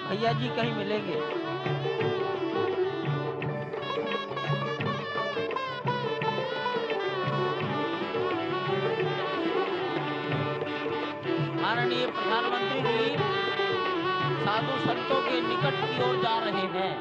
भैया जी कहीं मिलेंगे। माननीय प्रधानमंत्री जी साधु संतों के निकट की ओर जा रहे हैं।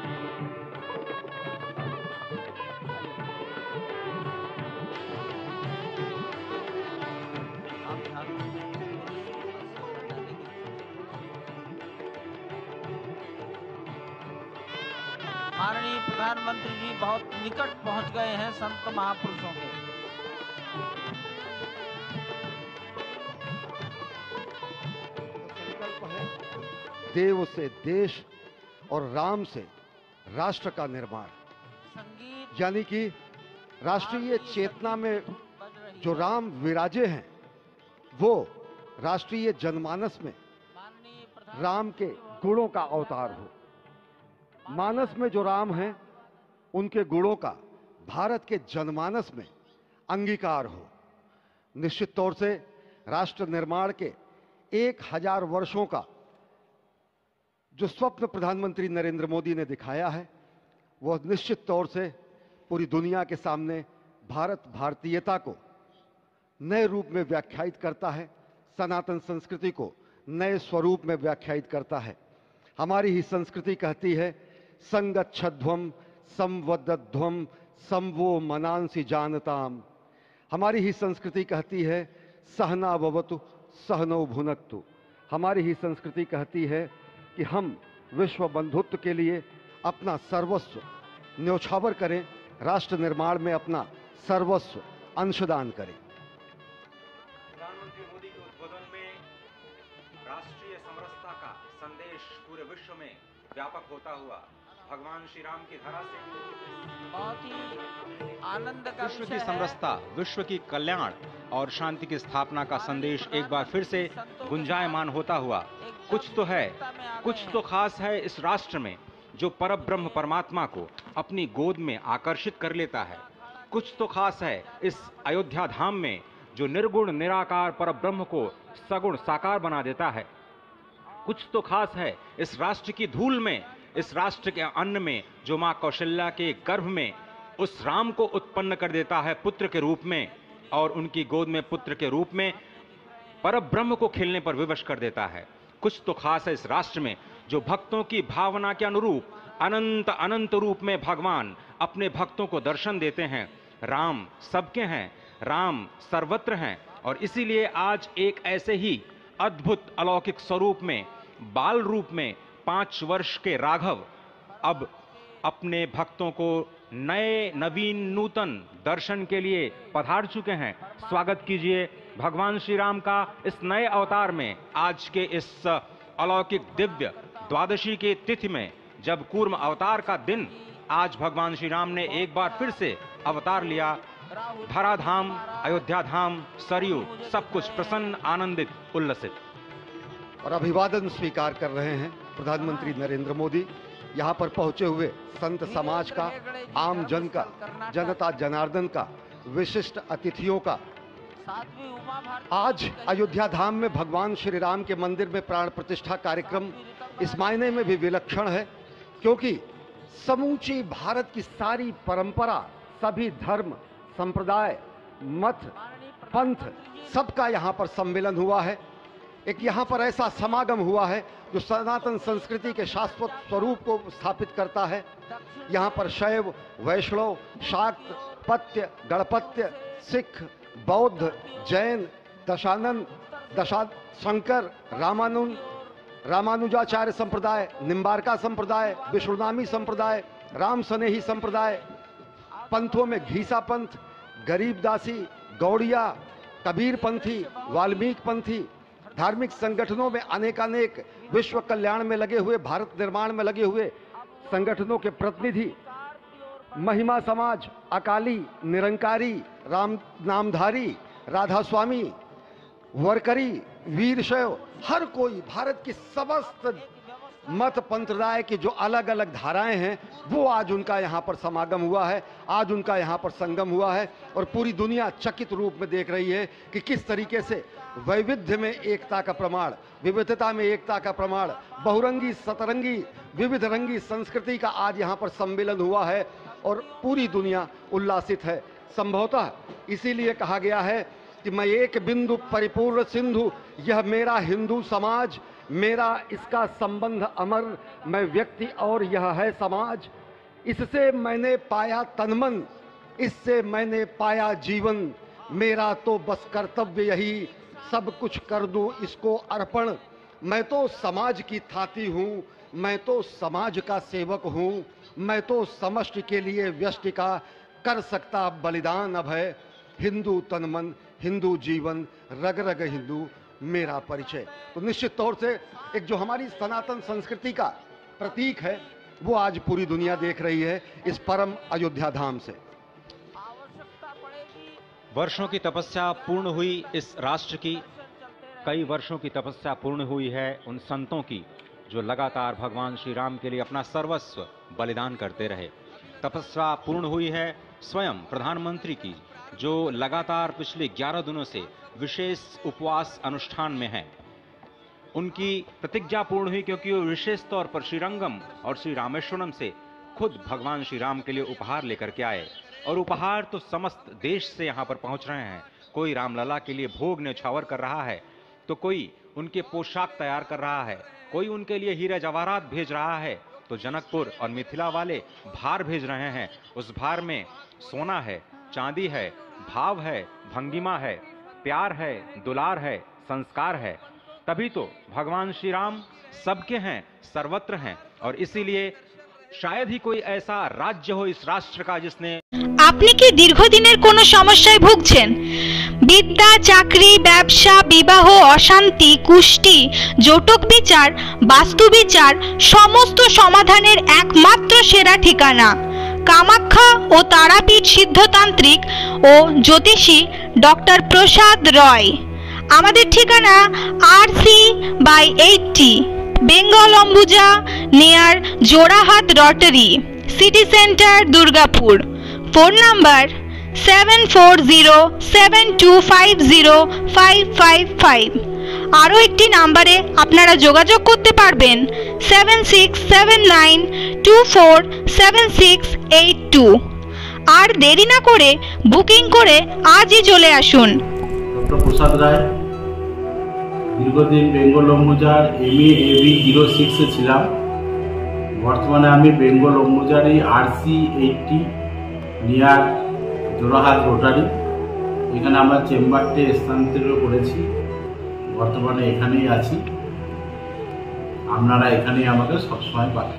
माननीय प्रधानमंत्री जी बहुत निकट पहुंच गए हैं संत महापुरुषों के। संकल्प है देव से देश और राम से राष्ट्र का निर्माण, यानी कि राष्ट्रीय चेतना में जो राम विराजे हैं वो राष्ट्रीय जनमानस में राम के गुणों का अवतार हो। मानस में जो राम हैं उनके गुणों का भारत के जनमानस में अंगीकार हो। निश्चित तौर से राष्ट्र निर्माण के 1000 वर्षों का जो स्वप्न प्रधानमंत्री नरेंद्र मोदी ने दिखाया है वह निश्चित तौर से पूरी दुनिया के सामने भारत भारतीयता को नए रूप में व्याख्यायित करता है, सनातन संस्कृति को नए स्वरूप में व्याख्यायित करता है। हमारी ही संस्कृति कहती है संगच्छध्वम संवदध्वम संवो मनांसि जानताम। हमारी ही संस्कृति कहती है सहना भवतु सहनौ भुनक्तु। हमारी ही संस्कृति कहती है कि हम विश्व बंधुत्व के लिए अपना सर्वस्व न्योछावर करें, राष्ट्र निर्माण में अपना सर्वस्व अंशदान करें। प्रधानमंत्री मोदी के उद्बोधन में राष्ट्रीय समरसता का संदेश पूरे विश्व में व्यापक होता हुआ भगवान श्री राम की धरा से बहुत ही आनंद का विश्व की विषय है। समरसता, विश्व की कल्याण और शांति की स्थापना का संदेश एक बार फिर से गुंजायमान होता हुआ कुछ तो है, कुछ तो खास है इस राष्ट्र में जो परब्रह्म परमात्मा को अपनी गोद में आकर्षित कर लेता है। कुछ तो खास है इस अयोध्या धाम में जो निर्गुण निराकार परब्रह्म को सगुण साकार बना देता है। कुछ तो खास है इस राष्ट्र की धूल में, इस राष्ट्र के अन्न में जो मां कौशल्या के गर्भ में उस राम को उत्पन्न कर देता है पुत्र के रूप में, और उनकी गोद में पुत्र के रूप में परब्रह्म को खेलने पर विवश कर देता है। कुछ तो खास है इस राष्ट्र में जो भक्तों की भावना के अनुरूप अनंत अनंत रूप में भगवान अपने भक्तों को दर्शन देते हैं। राम सबके हैं, राम सर्वत्र हैं, और इसीलिए आज एक ऐसे ही अद्भुत अलौकिक स्वरूप में, बाल रूप में 5 वर्ष के राघव अब अपने भक्तों को नए नवीन नूतन दर्शन के लिए पधार चुके हैं। स्वागत कीजिए भगवान श्री राम का इस नए अवतार में। आज के इस अलौकिक दिव्य द्वादशी के तिथि में, जब कूर्म अवतार का दिन, आज भगवान श्री राम ने एक बार फिर से अवतार लिया। धराधाम, अयोध्या धाम, सरयू, सब कुछ प्रसन्न, आनंदित, उल्लसित। और अभिवादन स्वीकार कर रहे हैं प्रधानमंत्री नरेंद्र मोदी। यहाँ पर पहुंचे हुए संत समाज का, आम जन का, जनता जनार्दन का, विशिष्ट अतिथियों का। आज अयोध्या धाम में भगवान श्री राम के मंदिर में प्राण प्रतिष्ठा कार्यक्रम इस मायने में भी विलक्षण है क्योंकि समूची भारत की सारी परंपरा, सभी धर्म, संप्रदाय, मत, पंथ, सबका यहाँ पर सम्मेलन हुआ है। एक यहाँ पर ऐसा समागम हुआ है जो सनातन संस्कृति के शाश्वत स्वरूप को स्थापित करता है। यहाँ पर शैव, वैष्णव, शाक्त, पत्य, गणपत्य, सिख, बौद्ध, जैन, दशानंद, शंकर, रामानुजाचार्य संप्रदाय, निम्बारका संप्रदाय, विष्णुनामी संप्रदाय, राम सनेही संप्रदाय, पंथों में घीसा पंथ, गरीबदासी, गौड़िया, कबीर पंथी, वाल्मीकि पंथी, धार्मिक संगठनों में अनेकानेक विश्व कल्याण में लगे हुए, भारत निर्माण में लगे हुए संगठनों के प्रतिनिधि, महिमा समाज, अकाली, निरंकारी, राम नामधारी, राधा स्वामी, वरकरी, वीरशैव, हर कोई भारत की समस्त मत पंथराय की जो अलग अलग धाराएं हैं वो आज उनका यहाँ पर समागम हुआ है, आज उनका यहाँ पर संगम हुआ है। और पूरी दुनिया चकित रूप में देख रही है कि किस तरीके से वैविध्य में एकता का प्रमाण, विविधता में एकता का प्रमाण, बहुरंगी सतरंगी विविध रंगी संस्कृति का आज यहाँ पर सम्मेलन हुआ है और पूरी दुनिया उल्लासित है। संभवतः इसीलिए कहा गया है कि मैं एक बिंदु परिपूर्ण सिंधु, यह मेरा हिंदू समाज, मेरा इसका संबंध अमर, मैं व्यक्ति और यह है समाज। इससे मैंने पाया तनमन, इससे मैंने पाया जीवन, मेरा तो बस कर्तव्य यही, सब कुछ कर दूं इसको अर्पण। मैं तो समाज की थाती हूँ, मैं तो समाज का सेवक हूँ, मैं तो समष्टि के लिए व्यष्टि का कर सकता बलिदान अब है। हिंदू तनमन, हिंदू जीवन, रग रग हिंदू मेरा परिचय। तो निश्चित तौर से एक जो हमारी सनातन संस्कृति का प्रतीक है वो आज पूरी दुनिया देख रही है इस परम अयोध्या धाम से। वर्षों की तपस्या पूर्ण हुई इस राष्ट्र की, कई वर्षों की तपस्या पूर्ण हुई है उन संतों की जो लगातार भगवान श्री राम के लिए अपना सर्वस्व बलिदान करते रहे। तपस्या पूर्ण हुई है स्वयं प्रधानमंत्री की जो लगातार पिछले 11 दिनों से विशेष उपवास अनुष्ठान में हैं। उनकी प्रतिज्ञा पूर्ण हुई क्योंकि वो विशेष तौर पर श्रीरंगम और श्री रामेश्वरम से खुद भगवान श्री राम के लिए उपहार लेकर के आए और उपहार तो समस्त देश से यहाँ पर पहुँच रहे हैं। कोई रामलला के लिए भोग न्यौछावर कर रहा है, तो कोई उनके पोशाक तैयार कर रहा है, कोई उनके लिए हीरे जवाहरात भेज रहा है, तो जनकपुर और मिथिला वाले भार भेज रहे हैं। उस भार में सोना है, चांदी है, भाव है, भंगिमा है, प्यार है, दुलार है, संस्कार है। तभी तो भगवान श्री राम सबके हैं, सर्वत्र हैं और इसीलिए शायद ही कोई ऐसा राज्य हो इस राष्ट्र का जिसने। আপনি কি দীর্ঘদিনের কোনো সমস্যায় ভুগছেন? বিদ্যা, চাকরি, ব্যবসা, বিবাহ, অশান্তি, কুষ্টি, জটক বিচার, বাস্তু বিচার সমস্ত সমাধানের একমাত্র সেরা ঠিকানা কামাখ্যা ও তারাপীঠ সিদ্ধতান্ত্রিক ও জ্যোতিষী ডক্টর প্রসাদ রয়। আমাদের ঠিকানা RC/80 Bengal Ambuja near Jorhat Rotary, city centre, Durgapur. Phone number 7407250555। আরও একটি নাম্বারে আপনারা যোগাযোগ করতে পারবেন 7679247682। আর দেরি না করে বুকিং করে আজই চলে আসুন। ডক্টর প্রসাদ রায়, দীর্ঘদিন বেঙ্গল অম্বুজার MA/AB 06 ছিলাম। বর্তমানে আমি বেঙ্গল অম্বুজারই RC/80 নিয়ার জোড়াহাট রোটারি, এখানে আমার চেম্বারটি স্থানান্তরিত করেছি। বর্তমানে এখানেই আছি, আপনারা এখানেই আমাকে সবসময় পাবেন।